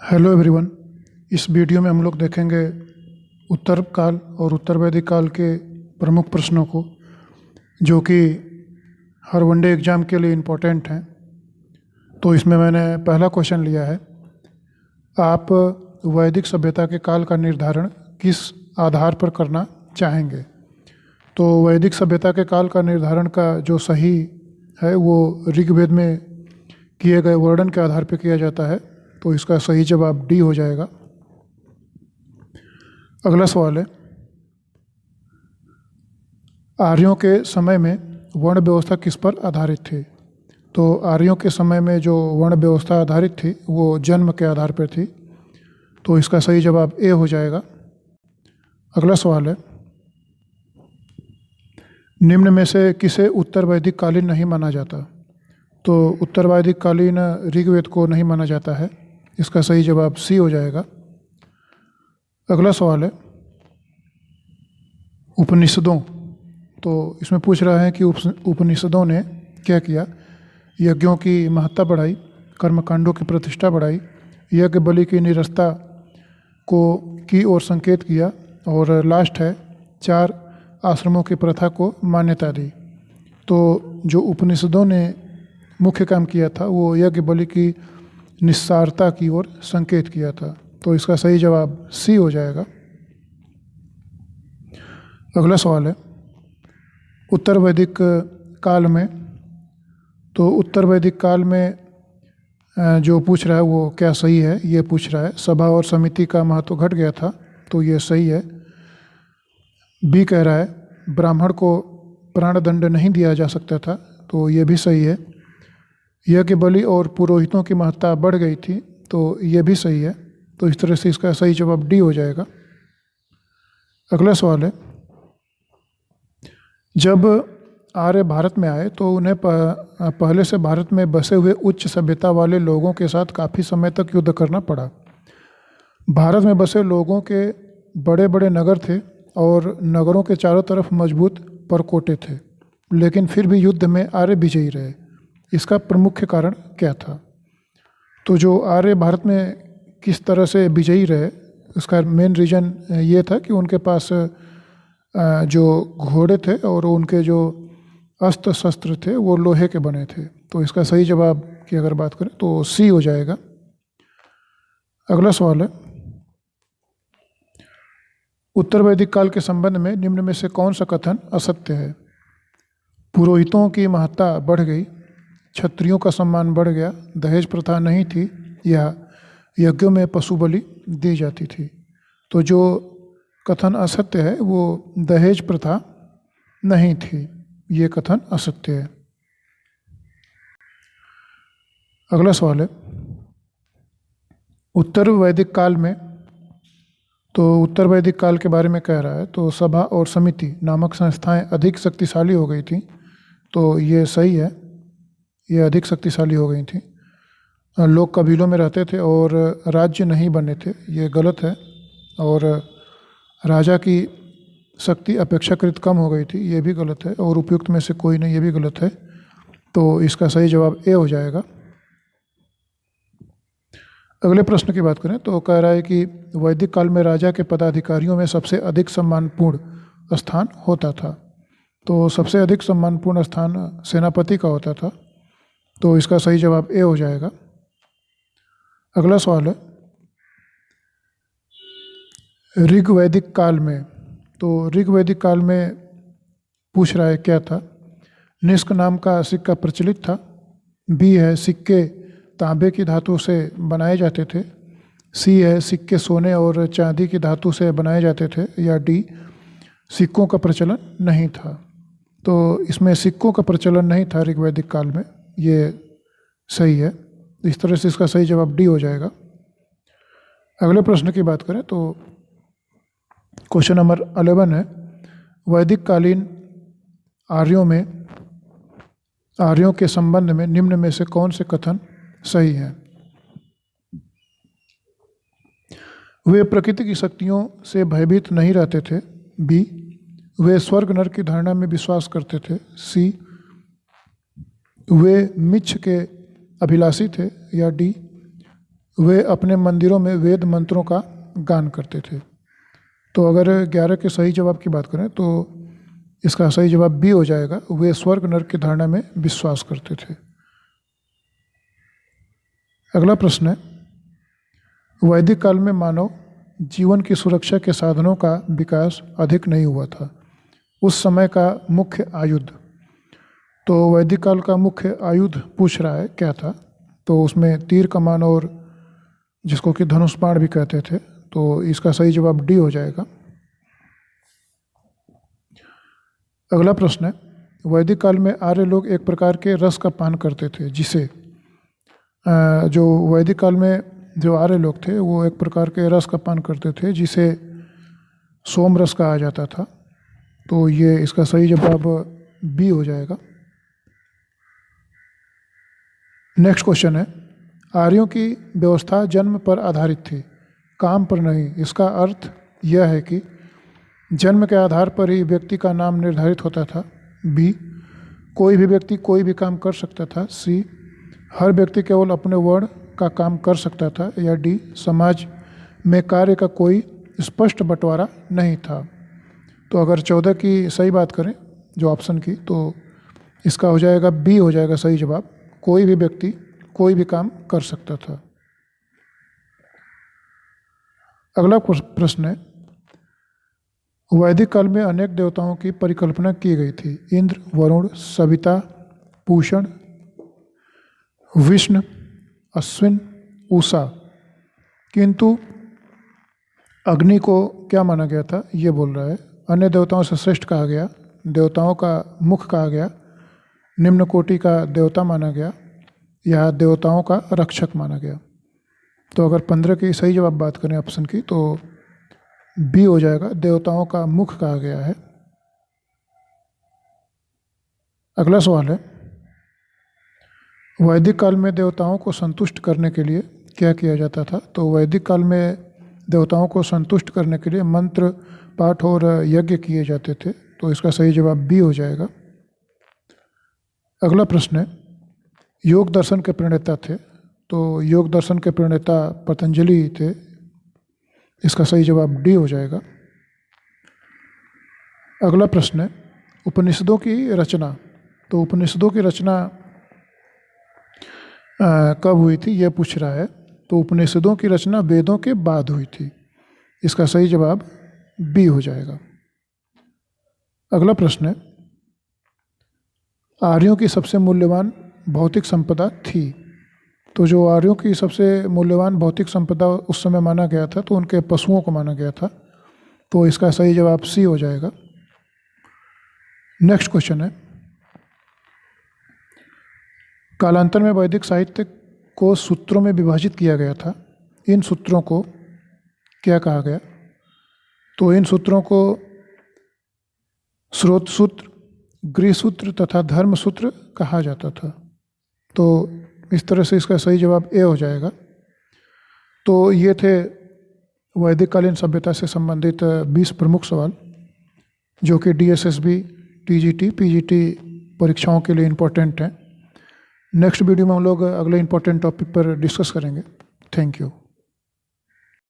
Hello everyone. इस video में हम लोग देखेंगे उत्तर काल और उत्तर वैदिक काल के प्रमुख प्रश्नों को, जो कि हर वनडे एग्ज़ाम के लिए इम्पोर्टेंट हैं। तो इसमें मैंने पहला क्वेश्चन लिया है, आप वैदिक सभ्यता के काल का निर्धारण किस आधार पर करना चाहेंगे। तो वैदिक सभ्यता के काल का निर्धारण का जो सही है वो ऋग्वेद में किए गए वर्णन के आधार पर किया जाता है। तो इसका सही जवाब डी हो जाएगा। अगला सवाल है, आर्यों के समय में वर्ण व्यवस्था किस पर आधारित थी। तो आर्यों के समय में जो वर्ण व्यवस्था आधारित थी वो जन्म के आधार पर थी। तो इसका सही जवाब ए हो जाएगा। अगला सवाल है, निम्न में से किसे उत्तर वैदिक कालीन नहीं माना जाता। तो उत्तर वैदिक कालीन ऋग्वेद को नहीं माना जाता है। इसका सही जवाब सी हो जाएगा। अगला सवाल है, उपनिषदों। तो इसमें पूछ रहा है कि उपनिषदों ने क्या किया। यज्ञों की महत्ता बढ़ाई, कर्मकांडों की प्रतिष्ठा बढ़ाई, यज्ञ बलि की निरस्ता को की ओर संकेत किया, और लास्ट है 4 आश्रमों की प्रथा को मान्यता दी। तो जो उपनिषदों ने मुख्य काम किया था वो यज्ञ बलि की निस्सारता की ओर संकेत किया था। तो इसका सही जवाब सी हो जाएगा। अगला सवाल है, उत्तर वैदिक काल में। तो उत्तर वैदिक काल में जो पूछ रहा है वो क्या सही है, ये पूछ रहा है। सभा और समिति का महत्व घट गया था, तो ये सही है। बी कह रहा है, ब्राह्मण को प्राणदंड नहीं दिया जा सकता था, तो ये भी सही है। यज्ञ बलि और पुरोहितों की महत्ता बढ़ गई थी, तो ये भी सही है। तो इस तरह से इसका सही जवाब डी हो जाएगा। अगला सवाल है, जब आर्य भारत में आए तो उन्हें पहले से भारत में बसे हुए उच्च सभ्यता वाले लोगों के साथ काफ़ी समय तक युद्ध करना पड़ा। भारत में बसे लोगों के बड़े बड़े नगर थे और नगरों के चारों तरफ मजबूत परकोटे थे, लेकिन फिर भी युद्ध में आर्य विजयी रहे। इसका प्रमुख कारण क्या था। तो जो आर्य भारत में किस तरह से विजयी रहे, उसका मेन रीज़न ये था कि उनके पास जो घोड़े थे और उनके जो अस्त्र शस्त्र थे वो लोहे के बने थे। तो इसका सही जवाब की अगर बात करें तो सी हो जाएगा। अगला सवाल है, उत्तर वैदिक काल के संबंध में निम्न में से कौन सा कथन असत्य है। पुरोहितों की महत्ता बढ़ गई, क्षत्रियों का सम्मान बढ़ गया, दहेज प्रथा नहीं थी, या यज्ञों में पशु बलि दी जाती थी। तो जो कथन असत्य है वो दहेज प्रथा नहीं थी, ये कथन असत्य है। अगला सवाल है, उत्तर वैदिक काल में। तो उत्तर वैदिक काल के बारे में कह रहा है, तो सभा और समिति नामक संस्थाएं अधिक शक्तिशाली हो गई थी। तो ये सही है, ये अधिक शक्तिशाली हो गई थी। लोग कबीलों में रहते थे और राज्य नहीं बने थे, ये गलत है। और राजा की शक्ति अपेक्षाकृत कम हो गई थी, ये भी गलत है। और उपयुक्त में से कोई नहीं, ये भी गलत है। तो इसका सही जवाब ए हो जाएगा। अगले प्रश्न की बात करें तो कह रहा है कि वैदिक काल में राजा के पदाधिकारियों में सबसे अधिक सम्मानपूर्ण स्थान होता था। तो सबसे अधिक सम्मानपूर्ण स्थान सेनापति का होता था। तो इसका सही जवाब ए हो जाएगा। अगला सवाल है, ऋग्वैदिक काल में। तो ऋग्वैदिक काल में पूछ रहा है क्या था। निष्क नाम का सिक्का प्रचलित था। बी है, सिक्के तांबे की धातु से बनाए जाते थे। सी है, सिक्के सोने और चांदी की धातु से बनाए जाते थे। या डी, सिक्कों का प्रचलन नहीं था। तो इसमें सिक्कों का प्रचलन नहीं था ऋग्वैदिक काल में, ये सही है। इस तरह से इसका सही जवाब डी हो जाएगा। अगले प्रश्न की बात करें तो क्वेश्चन नंबर 11 है, वैदिक कालीन आर्यों के संबंध में निम्न में से कौन से कथन सही है। वे प्रकृति की शक्तियों से भयभीत नहीं रहते थे। बी, वे स्वर्ग नरक की धारणा में विश्वास करते थे। सी, वे मिच्छ के अभिलाषी थे। या डी, वे अपने मंदिरों में वेद मंत्रों का गान करते थे। तो अगर 11 के सही जवाब की बात करें तो इसका सही जवाब बी हो जाएगा, वे स्वर्ग नरक की धारणा में विश्वास करते थे। अगला प्रश्न है, वैदिक काल में मानव जीवन की सुरक्षा के साधनों का विकास अधिक नहीं हुआ था। उस समय का मुख्य आयुध, तो वैदिक काल का मुख्य आयुध पूछ रहा है क्या था, तो उसमें तीर कमान और जिसको कि धनुष बाण भी कहते थे, तो इसका सही जवाब डी हो जाएगा। अगला प्रश्न है, वैदिक काल में आर्य लोग एक प्रकार के रस का पान करते थे जिसे जो वैदिक काल में जो आर्य लोग थे वो एक प्रकार के रस का पान करते थे जिसे सोम रस कहा जाता था। तो ये इसका सही जवाब बी हो जाएगा। नेक्स्ट क्वेश्चन है, आर्यों की व्यवस्था जन्म पर आधारित थी, काम पर नहीं। इसका अर्थ यह है कि जन्म के आधार पर ही व्यक्ति का नाम निर्धारित होता था। बी, कोई भी व्यक्ति कोई भी काम कर सकता था। सी, हर व्यक्ति केवल अपने वर्ण का काम कर सकता था। या डी, समाज में कार्य का कोई स्पष्ट बंटवारा नहीं था। तो अगर 14 की सही बात करें जो ऑप्शन की, तो इसका हो जाएगा बी हो जाएगा सही जवाब, कोई भी व्यक्ति कोई भी काम कर सकता था। अगला प्रश्न है, वैदिक काल में अनेक देवताओं की परिकल्पना की गई थी। इंद्र, वरुण, सविता, पूषण, विष्णु, अश्विन, उषा, किंतु अग्नि को क्या माना गया था, ये बोल रहा है। अन्य देवताओं से श्रेष्ठ कहा गया, देवताओं का मुख कहा गया, निम्न कोटि का देवता माना गया, या देवताओं का रक्षक माना गया। तो अगर 15 की सही जवाब बात करें ऑप्शन की, तो बी हो जाएगा, देवताओं का मुख कहा गया है। अगला सवाल है, वैदिक काल में देवताओं को संतुष्ट करने के लिए क्या किया जाता था। तो वैदिक काल में देवताओं को संतुष्ट करने के लिए मंत्र पाठ और यज्ञ किए जाते थे। तो इसका सही जवाब बी हो जाएगा। अगला प्रश्न है, योग दर्शन के प्रणेता थे। तो योग दर्शन के प्रणेता पतंजलि थे। इसका सही जवाब डी हो जाएगा। अगला प्रश्न है, उपनिषदों की रचना। तो उपनिषदों की रचना कब हुई थी यह पूछ रहा है। तो उपनिषदों की रचना वेदों के बाद हुई थी। इसका सही जवाब बी हो जाएगा। अगला प्रश्न है, आर्यों की सबसे मूल्यवान भौतिक संपदा थी। तो जो आर्यों की सबसे मूल्यवान भौतिक संपदा उस समय माना गया था, तो उनके पशुओं को माना गया था। तो इसका सही जवाब सी हो जाएगा। नेक्स्ट क्वेश्चन है, कालांतर में वैदिक साहित्य को सूत्रों में विभाजित किया गया था। इन सूत्रों को क्या कहा गया। तो इन सूत्रों को स्रोत सूत्र, गृह सूत्र तथा धर्म सूत्र कहा जाता था। तो इस तरह से इसका सही जवाब ए हो जाएगा। तो ये थे वैदिक कालीन सभ्यता से संबंधित 20 प्रमुख सवाल जो कि DSSB, TGT, PGT परीक्षाओं के लिए इम्पोर्टेंट हैं। नेक्स्ट वीडियो में हम लोग अगले इम्पोर्टेंट टॉपिक पर डिस्कस करेंगे। Thank you.